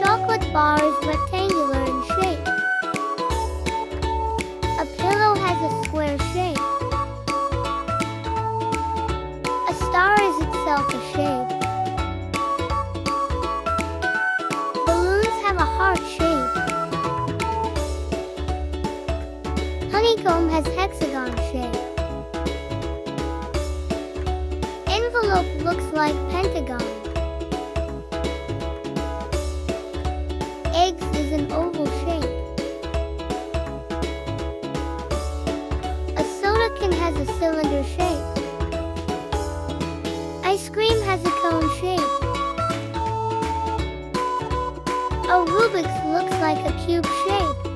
chocolate bar is rectangular in shape. A pillow has a square shape. A star is itself a shape. Balloons have a heart shape. Honeycomb has hexagon shape. Envelope looks like pentagon. Eggs is an oval shape. A soda can has a cylinder shape. Ice cream has a cone shape. A Rubik's looks like a cube shape.